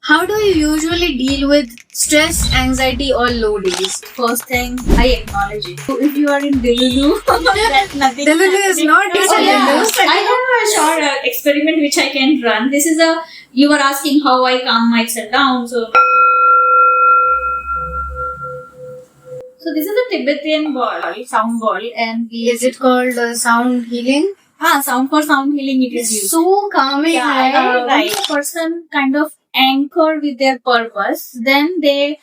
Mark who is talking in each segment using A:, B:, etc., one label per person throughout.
A: How do you usually deal with stress, anxiety, or low days?
B: First thing, I acknowledge it. So if you are in Delulu, that's nothing.
A: Delulu is not
B: Oh, yeah. I have a short experiment which I can run. This is you were asking how I calm myself down. So this is a Tibetan ball, sound ball, and
A: Is it called sound healing?
B: sound for sound healing it is used.
A: So calming, right?
B: Once a person kind of anchor with their purpose, then they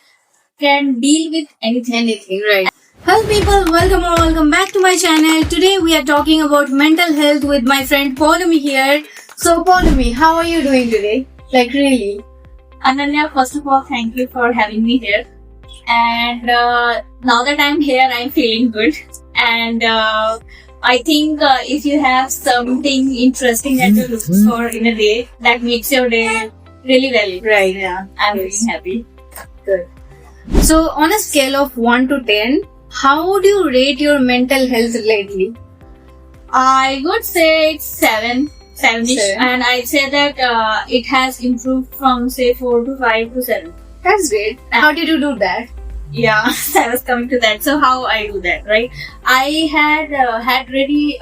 B: can deal with anything.
A: Anything, right? Hello people, welcome or welcome back to my channel. Today we are talking about mental health with my friend Paulami here. So Paulami, how are you doing today? Like really?
B: Ananya, first of all, thank you for having me here. And now that I'm here, I'm feeling good. And I think if you have something interesting that you look for in a day, that makes your day really well.
A: Right, yeah.
B: I'm really happy.
A: Good. So on a scale of 1 to 10, how would you rate your mental health lately?
B: I would say it's 7-ish.
A: Seven.
B: And I'd say that it has improved from say 4 to 5 to 7.
A: That's great. How did you do that?
B: Yeah, I was coming to that. So how I do that, right? I had really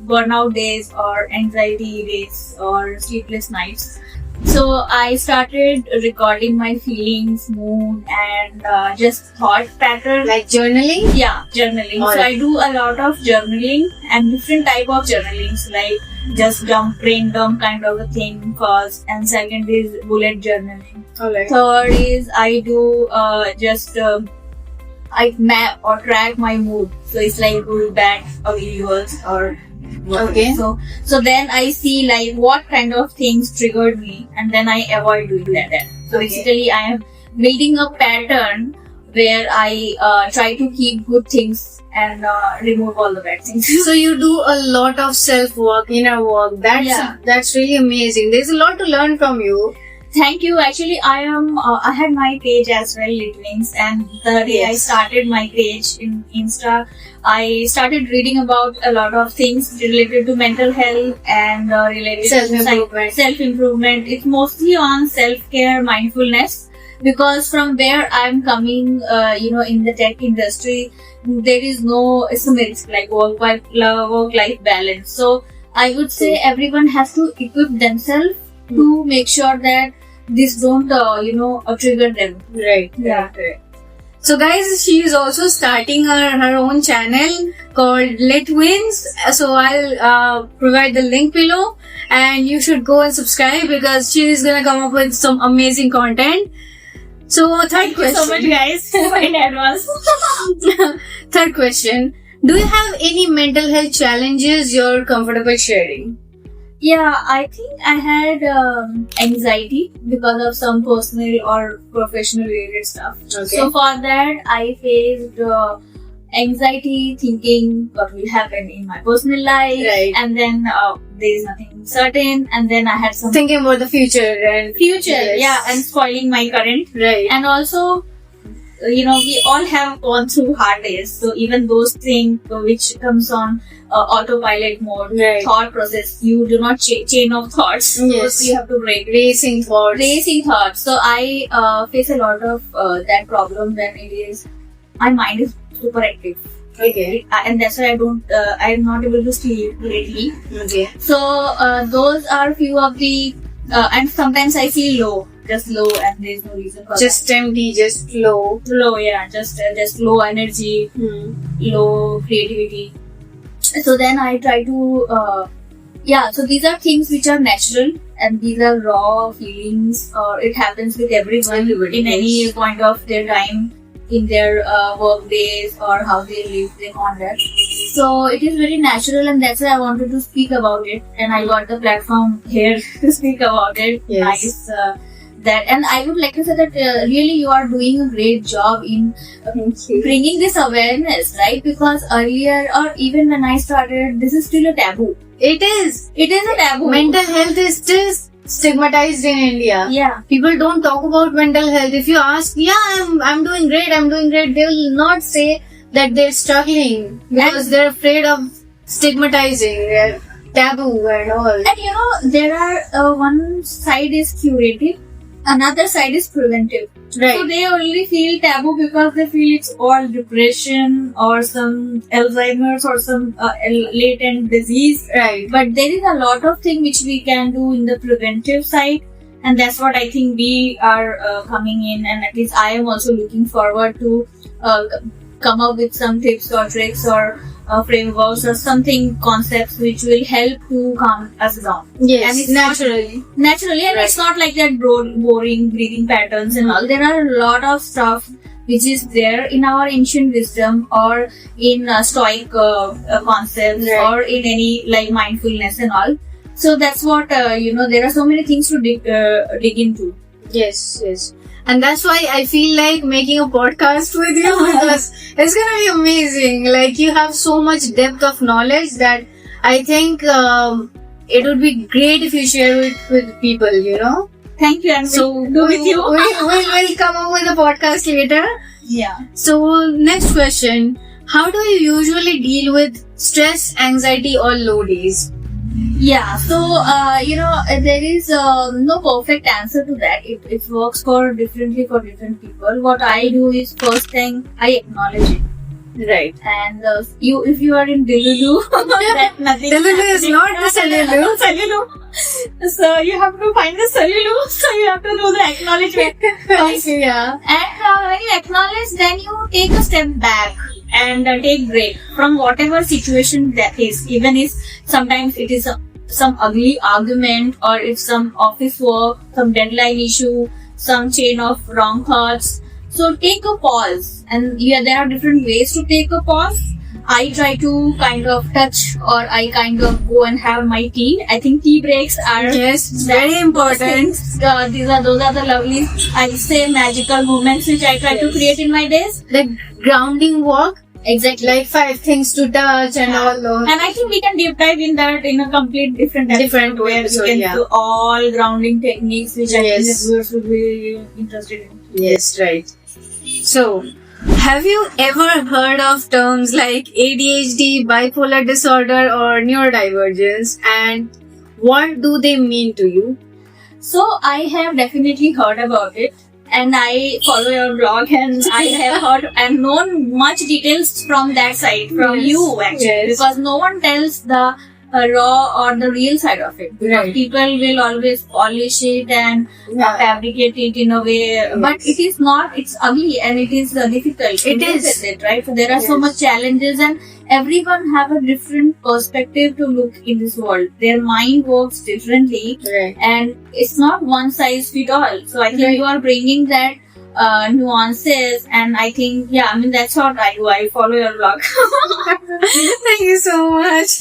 B: burnout days or anxiety days or sleepless nights. So I started recording my feelings, mood, and just thought pattern.
A: Like journaling?
B: Yeah, journaling.
A: Alright.
B: So I do a lot of journaling and different type of journalings, like just brain dump kind of a thing first, and second is bullet journaling.
A: Alright.
B: Third is I do I map or track my mood. So it's like good, bad, or evils or whatever.
A: Okay.
B: So then I see like what kind of things triggered me, and then I avoid doing that. So
A: Okay.
B: basically I am building a pattern where I try to keep good things and remove all the bad things.
A: So you do a lot of self-work, inner work. That's really amazing. There's a lot to learn from you.
B: Thank you. Actually, I had my page as well, Litwings, and the day I
A: Yes.
B: started my page in Insta, I started reading about a lot of things related to mental health and related
A: Self-improvement.
B: to self-improvement. It's mostly on self-care, mindfulness, because from where I'm coming, in the tech industry, there is no, it's a mix, like work-life balance. So I would say everyone has to equip themselves to make sure that this don't trigger them.
A: Right.
B: Yeah.
A: Right. So guys, she is also starting her own channel called Litwins. So I'll provide the link below, and you should go and subscribe because she is gonna come up with some amazing content. So third
B: Thank you so much,
A: question.
B: guys, in advance.
A: Third question. Do you have any mental health challenges you're comfortable sharing?
B: Yeah, I think I had anxiety because of some personal or professional related stuff.
A: Okay.
B: So for that, I faced anxiety, thinking what will happen in my personal life,
A: Right.
B: and then there is nothing certain, and then I had some
A: Thinking about the future and
B: future,
A: Yes.
B: yeah, and spoiling my current.
A: right.
B: And also, we all have gone through hard days. So even those things which comes on autopilot mode,
A: Right.
B: thought process, you do not chain of thoughts.
A: Yes.
B: So you have to break.
A: Racing thoughts.
B: Racing thoughts. So I face a lot of that problem when it is, my mind is super active.
A: Okay.
B: And that's why I'm not able to sleep lately.
A: Okay.
B: So those are few of the, and sometimes I feel low, just low, and there's no reason for
A: Just empty, just low.
B: that. Low, yeah, just low energy, low creativity. So then I try to, so these are things which are natural, and these are raw feelings, or it happens with everyone
A: Everybody,
B: in any
A: yes.
B: point of their time, in their work days or how they live on that. So it is very natural, and that's why I wanted to speak about it, and I got the platform here to speak about it.
A: Yes.
B: Nice. That, and I would like to say that really you are doing a great job in bringing this awareness, right? Because earlier, or even when I started, this is still a taboo.
A: It is.
B: It is a taboo.
A: Mental health is still stigmatized in India.
B: Yeah.
A: People don't talk about mental health. If you ask, I'm doing great, they will not say that they're struggling because they're afraid of stigmatizing. They're taboo and all.
B: And there are one side is curative another side is preventive.
A: Right.
B: So they only feel taboo because they feel it's all depression or some Alzheimer's or some latent disease.
A: Right.
B: But there is a lot of things which we can do in the preventive side, and that's what I think we are coming in, and at least I am also looking forward to come up with some tips or tricks or frameworks or something, concepts which will help to calm us down.
A: Yes.
B: And it's
A: Naturally.
B: Naturally, and
A: Right.
B: it's not like that boring breathing patterns and all. There are a lot of stuff which is there in our ancient wisdom or in stoic concepts
A: Right.
B: or in any like mindfulness and all. So that's what there are so many things to dig into.
A: Yes. Yes. And that's why I feel like making a podcast with you because it's gonna be amazing. Like you have so much depth of knowledge that I think it would be great if you share it with people. You know.
B: Thank you, and
A: So
B: we'll do with you.
A: we'll come up with a podcast later.
B: Yeah.
A: So next question: how do you usually deal with stress, anxiety, or low days?
B: Yeah, so there is no perfect answer to that. It works differently for different people. What I do is first thing I acknowledge it,
A: Right.
B: and if you are in Delulu, that nothing.
A: Delulu is not the Celulu.
B: Celulu. So you have to find the Celulu. So you have to do the acknowledgement first.
A: Yeah.
B: And when you acknowledge, then you take a step back and take break from whatever situation that is. Even if sometimes it is some ugly argument or it's some office work, some deadline issue, some chain of wrong thoughts. So take a pause, and there are different ways to take a pause. I try to kind of touch or I kind of go and have my tea. I think tea breaks are
A: Yes, it's very important.
B: those are the lovely, I say, magical moments which I try to create in my days.
A: Like grounding walk,
B: Exactly.
A: like 5 things to touch and all those.
B: And I think we can deep dive in that in a complete different episode where
A: episode,
B: we can
A: yeah.
B: do all grounding techniques which I think
A: Yes.
B: the viewers would be interested in.
A: Yes, right. So, have you ever heard of terms like ADHD, bipolar disorder, or neurodivergence? And what do they mean to you?
B: So I have definitely heard about it, and I follow your blog, and I have heard and known much details from that side, from
A: Yes.
B: you actually,
A: Yes.
B: because no one tells the raw or the real side of it.
A: Right.
B: People will always polish it and fabricate it in a way, but
A: Yes.
B: it is not. It's ugly and it is difficult. to
A: It
B: deal
A: is.
B: with it, right? So there are so
A: Yes.
B: much challenges, and everyone have a different perspective to look in this world. Their mind works differently,
A: Right.
B: and it's not one size fit all. So I think
A: Right.
B: you are bringing that nuances, and I think that's what I do. I follow your blog.
A: Thank you so much.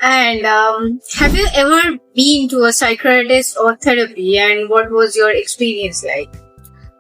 A: And have you ever been to a psychiatrist or therapy, and what was your experience like?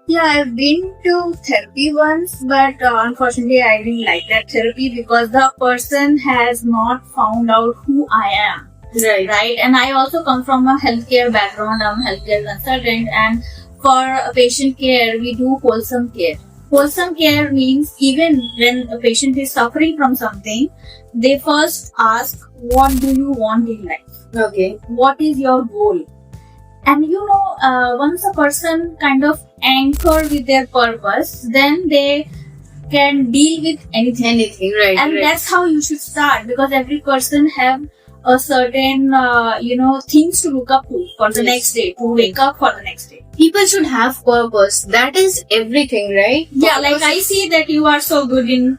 B: Yeah, I've been to therapy once, but unfortunately I didn't like that therapy because the person has not found out who I am. Right? And I also come from a healthcare background. I'm a healthcare consultant, and for patient care, we do wholesome care. Wholesome care means even when a patient is suffering from something, they first ask, what do you want in life?
A: Okay.
B: What is your goal? And once a person kind of anchor with their purpose, then they can deal with anything.
A: Anything, right?
B: And
A: right.
B: that's how you should start, because every person have a certain things to look up to for the
A: Yes.
B: next day, to wake up for the next day.
A: People should have purpose. That is everything, right?
B: Yeah, like I see that you are so good in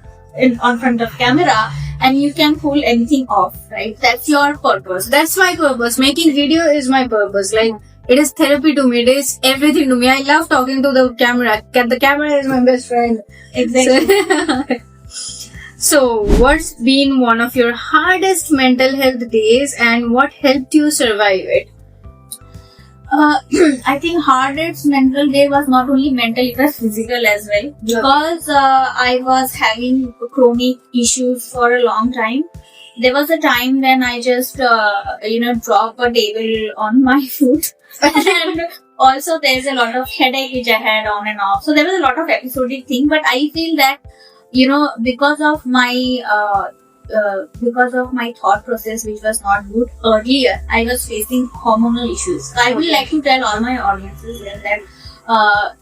B: on front of camera and you can pull anything off, right? That's your purpose.
A: That's my purpose. Making video is my purpose. Like, it is therapy to me. It is everything to me. I love talking to the camera. The camera is my best friend.
B: Exactly.
A: So, what's been one of your hardest mental health days, and what helped you survive it?
B: I think hardest mental day was not only mental, it was physical as well. Because I was having chronic issues for a long time. There was a time when I just, drop a table on my foot. And also there's a lot of headache which I had on and off. So there was a lot of episodic thing. But I feel that, because of my because of my thought process, which was not good earlier, I was facing hormonal issues. So I would
A: Okay.
B: like to tell all my audiences that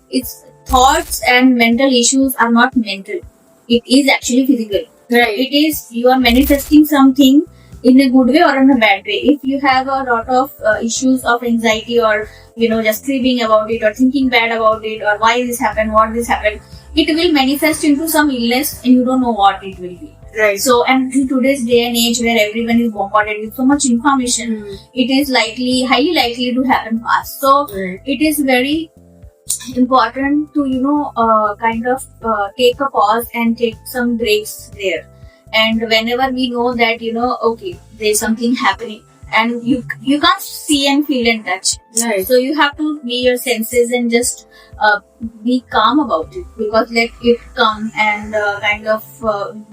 B: it's thoughts and mental issues are not mental. It is actually physical.
A: Right.
B: It is you are manifesting something in a good way or in a bad way. If you have a lot of issues of anxiety or just grieving about it or thinking bad about it or why this happened, what this happened, it will manifest into some illness and you don't know what it will be.
A: Right.
B: So, and in today's day and age where everyone is bombarded with so much information, it is highly likely to happen fast. So,
A: Right.
B: it is very important to take a pause and take some breaks there. And whenever we know that okay, there's something happening and you can't see and feel and touch,
A: Right.
B: so you have to be your senses and just be calm about it, because let it come and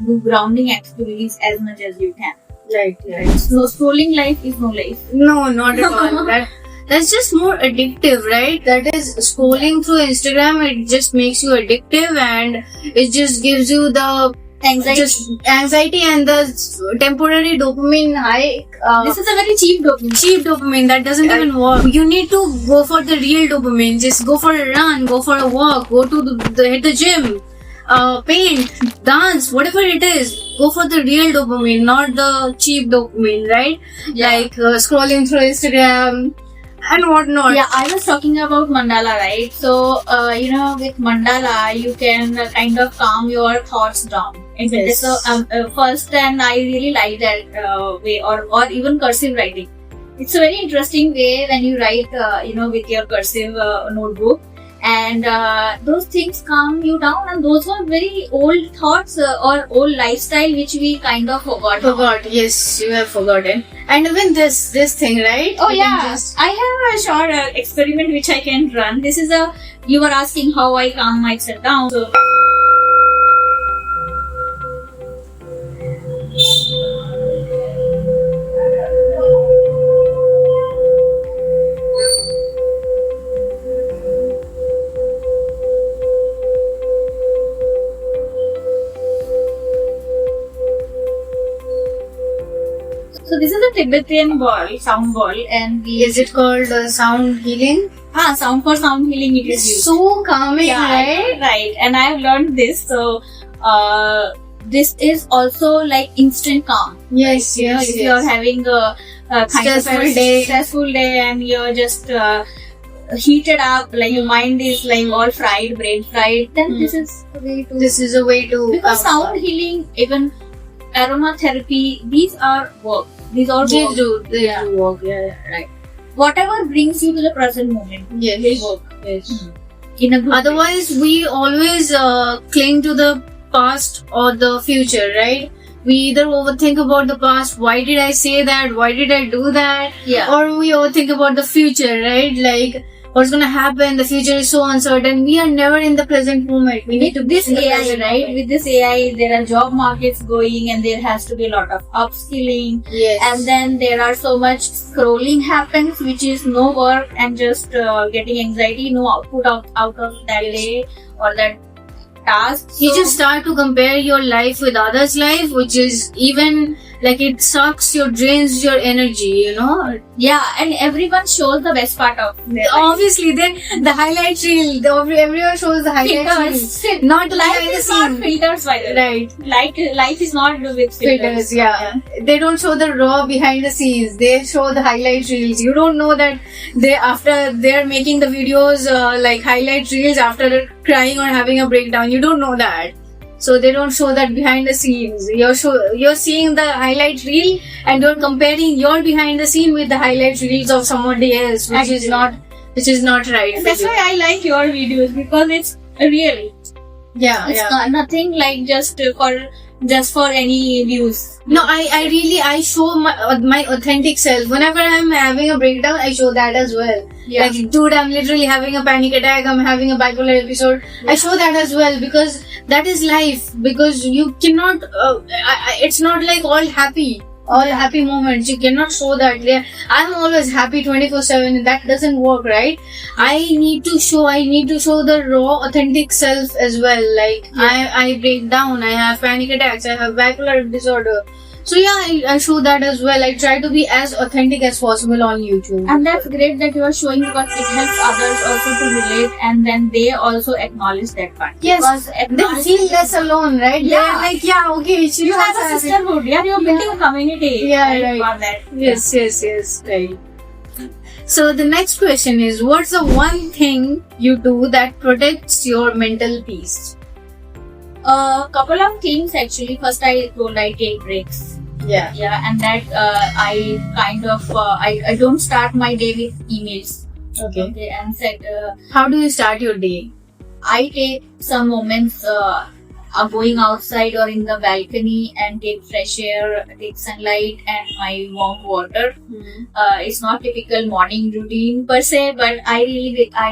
B: do grounding activities as much as you can.
A: Right. Right.
B: So scrolling life is no life.
A: No, not at all. That's just more addictive, right? That is scrolling through Instagram. It just makes you addictive, and it just gives you the anxiety and the temporary dopamine high.
B: This is a very cheap dopamine.
A: Cheap dopamine that doesn't even work. You need to go for the real dopamine. Just go for a run, go for a walk, go to hit the gym, paint, dance, whatever it is. Go for the real dopamine, not the cheap dopamine, right?
B: Yeah.
A: Like scrolling through Instagram and whatnot.
B: Yeah, I was talking about mandala, right? So, with mandala, you can kind of calm your thoughts down.
A: Yes.
B: So, first, and I really like that way, or even cursive writing. It's a very interesting way when you write, with your cursive notebook. And those things calm you down, and those were very old thoughts or old lifestyle which we kind of forgot.
A: Yes, you have forgotten. And even this thing, right?
B: Oh
A: You
B: yeah,
A: can just-
B: I have a short experiment which I can run. This is you were asking how I calm myself down. So this is a Tibetan sound ball, and
A: Is it called sound healing?
B: sound for sound healing it is used.
A: So calming, right?
B: Right. And I have learned this. So this is also like instant calm.
A: Yes, yes,
B: If
A: yes.
B: you're having a stressful day and you're just heated up, like your mind is like all fried, brain fried, then this is the way to.
A: This is a way to
B: Because sound healing, even aromatherapy, these are work. These all
A: They
B: work.
A: do work. Yeah, right.
B: Whatever brings you to the present moment
A: Yes.
B: will work
A: Yes.
B: in a good way.
A: Otherwise, we always cling to the past or the future, right? We either overthink about the past. Why did I say that? Why did I do that?
B: Yeah.
A: Or we overthink about the future, right? Like what's gonna happen? The future is so uncertain. We are never in the present moment. We need to
B: With
A: be
B: this
A: in the
B: AI,
A: present
B: right?
A: moment.
B: With this AI, there are job markets going, and there has to be a lot of upskilling.
A: Yes.
B: And then there are so much scrolling happens, which is no work and just getting anxiety, no output out of that day or that task.
A: You
B: So-
A: just start to compare your life with others' life, which is even like it sucks your drains your energy, you know.
B: yeah, and everyone shows the best part of their life.
A: Obviously, then the highlight reel. Everyone shows the highlight reel,
B: Filters.
A: not
B: Life
A: behind the
B: is not
A: scene.
B: filters, by the way.
A: Right.
B: Life is not with filters.
A: Filters, yeah. They don't show the raw behind the scenes. They show the highlight reels. You don't know that after they're making the videos like highlight reels after crying or having a breakdown. You don't know that. So they don't show that behind the scenes. You're seeing the highlight reel and you're comparing your behind the scene with the highlight reels of somebody else, which is not right.
B: And that's
A: for you.
B: why I like your videos, because it's real.
A: Yeah,
B: It's
A: yeah.
B: not nothing like just for any views.
A: No, I show my authentic self. Whenever I'm having a breakdown, I show that as well.
B: Yeah.
A: Like, dude, I'm literally having a panic attack. I'm having a bipolar episode. I show that as well because that is life. Because you cannot. It's not like all happy moments. You cannot show that. Yeah, I'm always happy 24/7. That doesn't work, right? I need to show the raw, authentic self as well. Like I break down. I have panic attacks. I have bipolar disorder. So yeah, I show that as well. I try to be as authentic as possible on YouTube.
B: And that's great that you are showing, because it helps others also to relate, and then they also acknowledge that part.
A: Yes,
B: Because
A: they feel less alone, right?
B: Yeah.
A: They're like, yeah, okay, she
B: you have
A: also
B: a
A: has it.
B: sisterhood. Yeah, you're building a community.
A: Yeah, right.
B: For that.
A: Yes, right. So the next question is, what's the one thing you do that protects your mental peace?
B: A couple of things actually. First, I told I take breaks.
A: Yeah.
B: Yeah, and that I kind of I don't start my day with emails.
A: Okay.
B: And said
A: How do you start your day?
B: I take some moments going outside or in the balcony and take fresh air, take sunlight and my warm water. It's not typical morning routine per se, but I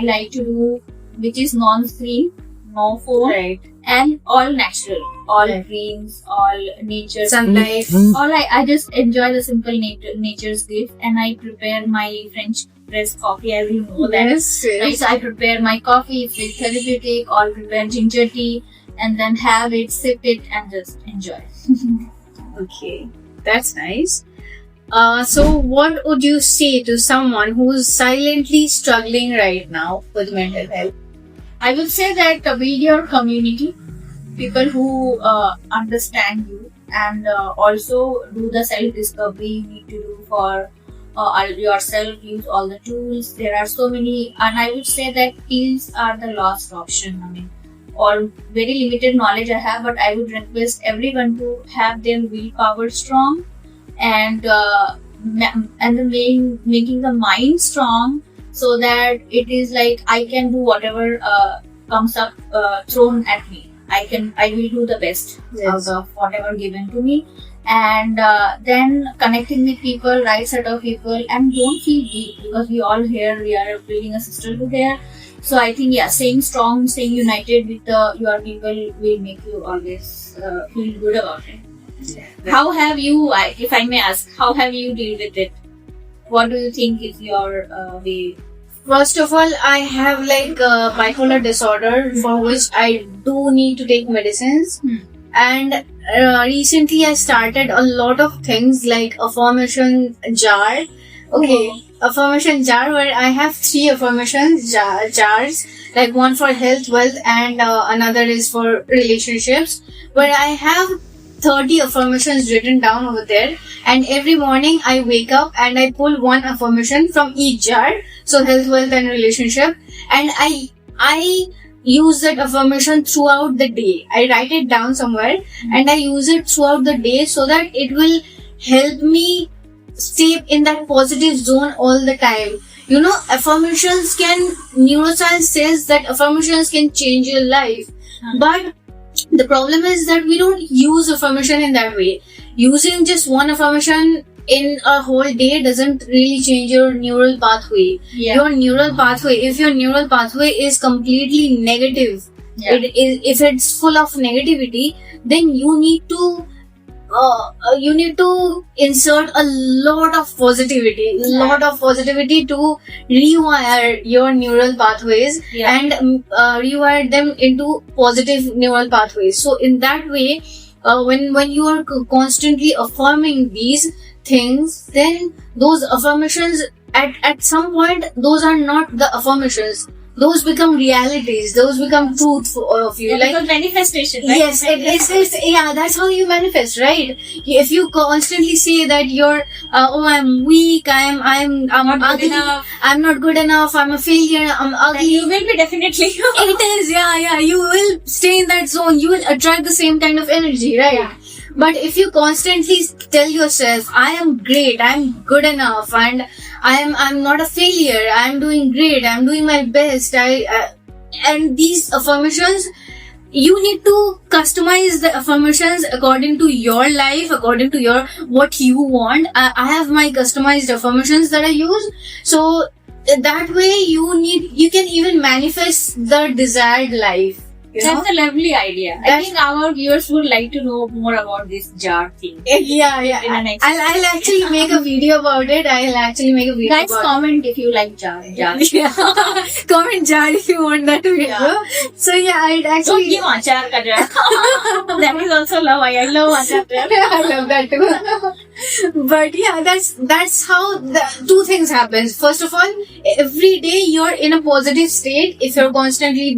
B: like to do which is non-screen, no phone,
A: Right.
B: and all natural, all
A: Right.
B: greens, all nature.
A: Sunlight.
B: All I just enjoy the simple nature's gift, and I prepare my French press coffee, as you know that.
A: Yes.
B: Right, so I prepare my coffee, it's very therapeutic, or prepare ginger tea, and then have it, sip it, and just enjoy.
A: Okay, that's nice. So what would you say to someone who's silently struggling right now with mental health?
B: I will say that build your community, people who understand you, and also do the self-discovery you need to do for yourself. Use all the tools. There are so many, and I would say that pills are the last option. I mean, or very limited knowledge I have, but I would request everyone to have their willpower strong, and making the mind strong, so that it is like I can do whatever comes up thrown at me. I will do the best out of whatever given to me, and then connecting with people, right set of people, and don't feel weak, because we all here, we are building a sisterhood here. So I think, yeah, staying strong, staying united with your people will make you always feel good about it. How have you, if I may ask, how have you dealt with it? What do you think is your way?
A: First of all, I have like bipolar disorder, for which I do need to take medicines. And recently I started a lot of things like affirmation jar. Okay, affirmation jar where I have 3 affirmation jars, like one for health, wealth, and another is for relationships, where I have 30 affirmations written down over there, and every morning I wake up and I pull one affirmation from each jar, so health, wealth, and relationship, and I use that affirmation throughout the day. I write it down somewhere and I use it throughout the day, so that it will help me stay in that positive zone all the time. You know, affirmations neuroscience says that affirmations can change your life, but the problem is that we don't use affirmation in that way. Using just one affirmation in a whole day doesn't really change your neural pathway. Your neural pathway, if your neural pathway is completely negative, if it's full of negativity, then you need to insert a lot of positivity to rewire your neural pathways and rewire them into positive neural pathways. So in that way, when you are constantly affirming these things, then those affirmations at some point, those are not the affirmations. Those become realities. Those become truth of you.
B: Like manifestation, right?
A: Yes, it's yeah. That's how you manifest, right? If you constantly say that you're, I'm weak, I'm
B: not
A: ugly,
B: good enough.
A: I'm not good enough, I'm a failure, I'm ugly.
B: Then you will be definitely.
A: It is, yeah. You will stay in that zone. You will attract the same kind of energy, right?
B: Yeah.
A: But if you constantly tell yourself, I am great, I'm good enough, and I'm not a failure, I'm doing great, I'm doing my best, and these affirmations, you need to customize the affirmations according to your life, according to what you want. I have my customized affirmations that I use, so that way you can even manifest the desired life. You know?
B: That's a lovely idea. I
A: That's-
B: think our viewers would like to know more about this jar thing.
A: Yeah.
B: In the next
A: I'll actually make a video about it. I'll actually make a video
B: guys,
A: about
B: comment if you like jar.
A: Yeah. Comment jar if you want that video.
B: Yeah.
A: So yeah, I'd
B: Don't
A: actually
B: give achar ka jar. That is also love. I love achar jar.
A: I love that too. But yeah, that's how the two things happens. First of all, every day you're in a positive state if you're constantly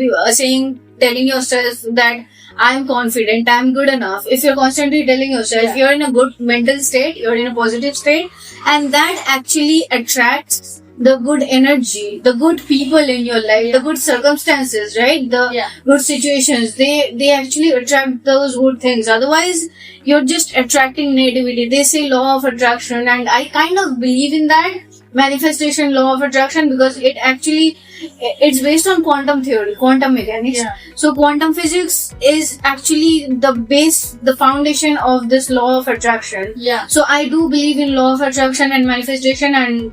A: telling yourself that I'm confident, I'm good enough. If you're constantly telling yourself you're in a good mental state, you're in a positive state, and that actually attracts the good energy, the good people in your life, the good circumstances, right? The good situations. They actually attract those good things. Otherwise, you're just attracting negativity. They say law of attraction, and I kind of believe in that manifestation law of attraction because it's based on quantum theory, quantum mechanics. So quantum physics is actually the foundation of this law of attraction. So I do believe in law of attraction and manifestation, and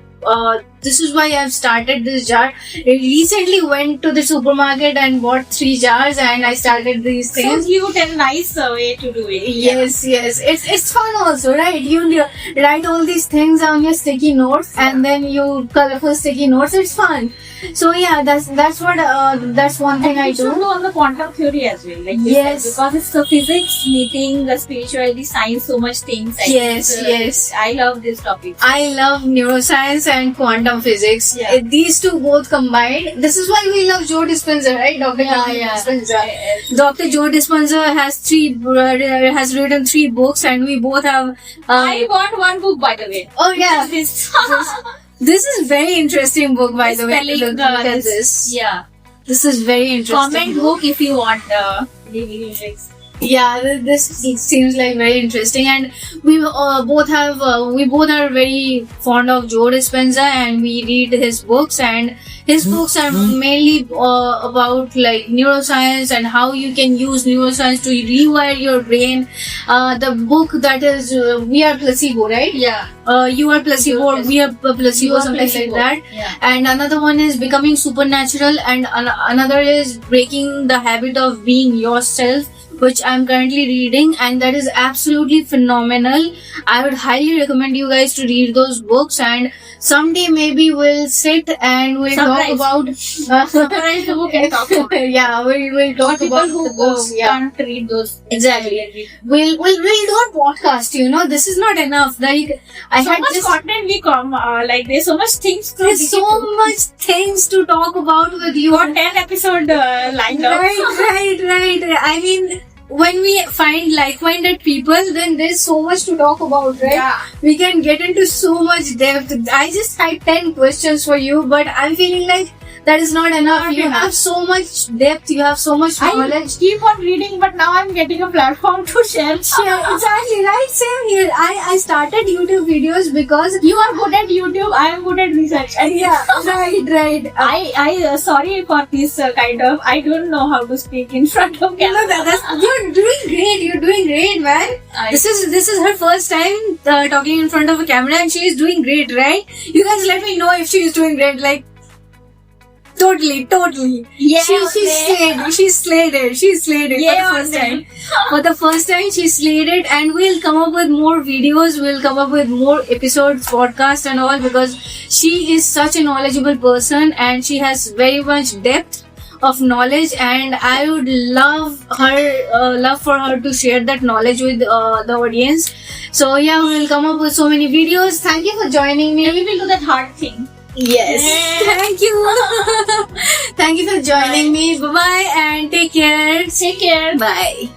A: this is why I've started this jar. I recently went to the supermarket and bought 3 jars, and I started these things.
B: So cute and nice way to do it.
A: Yes. It's fun also, right? You write all these things on your sticky notes, and then you colorful sticky notes. It's fun. So yeah, that's one thing
B: And
A: I
B: you should
A: do.
B: know on the quantum theory as well. Like you
A: Yes.
B: said, because it's the physics meeting the spirituality, science, so much things. I
A: Yes,
B: think,
A: yes.
B: I love this topic.
A: I love neuroscience and quantum physics.
B: Yeah.
A: These two both combined. This is why we love Joe Dispenza, right? Dr. Dispenza. Dr. Joe Dispenza has written 3 books, and we both have.
B: I bought one book, by the way.
A: Oh yeah,
B: This
A: this is very interesting book, by the way.
B: spelling,
A: Look at this.
B: Yeah.
A: This is very interesting.
B: Comment book if you want DVD tricks.
A: Yeah, this seems like very interesting, and we both are very fond of Joe Dispenza, and we read his books, and his books are mainly about like neuroscience and how you can use neuroscience to rewire your brain. The book that is We Are Placebo, right?
B: Yeah.
A: You Are Placebo, or We Are Placebo,
B: You Are
A: something
B: Placebo.
A: like that.
B: Yeah.
A: And another one is Becoming Supernatural, and another is Breaking the Habit of Being Yourself, which I'm currently reading, and that is absolutely phenomenal. I would highly recommend you guys to read those books, and someday maybe we'll sit and we'll talk about
B: Summarize the book and talk about it.
A: yeah, we'll talk
B: People
A: about
B: who
A: the books. Yeah,
B: can't read those.
A: exactly. We'll do a podcast. This is not enough. Like I
B: So
A: had
B: much
A: just
B: content we come, like there's so much things to
A: there's so much things to talk about with you.
B: got 10 episode lined up.
A: Right. I mean, when we find like-minded people, then there's so much to talk about, right?
B: Yeah.
A: We can get into so much depth. I just had 10 questions for you, but I'm feeling like that is not enough.
B: Not
A: You
B: enough.
A: have so much depth, you have so much
B: I
A: knowledge.
B: keep on reading, but now I'm getting a platform to share.
A: Yeah, exactly, right? Same here. I started YouTube videos because
B: You are good at YouTube. I am good at research. And
A: yeah, right.
B: I sorry for this kind of. I don't know how to speak in front of camera.
A: You're doing great, man. This is her first time talking in front of a camera, and she is doing great, right? You guys let me know if she is doing great. Like totally.
B: Yeah,
A: She slayed it
B: Yeah,
A: for the first time. For the first time, she slayed it, and we'll come up with more videos. We'll come up with more episodes, podcasts, and all, because she is such a knowledgeable person, and she has very much depth of knowledge, and I would love for her to share that knowledge with the audience. So yeah, we'll come up with so many videos. Thank you for joining me.
B: And we will do that hard thing.
A: Yes.
B: Yeah.
A: Thank you. Thank you for joining me. Bye bye and take care.
B: Take care.
A: Bye.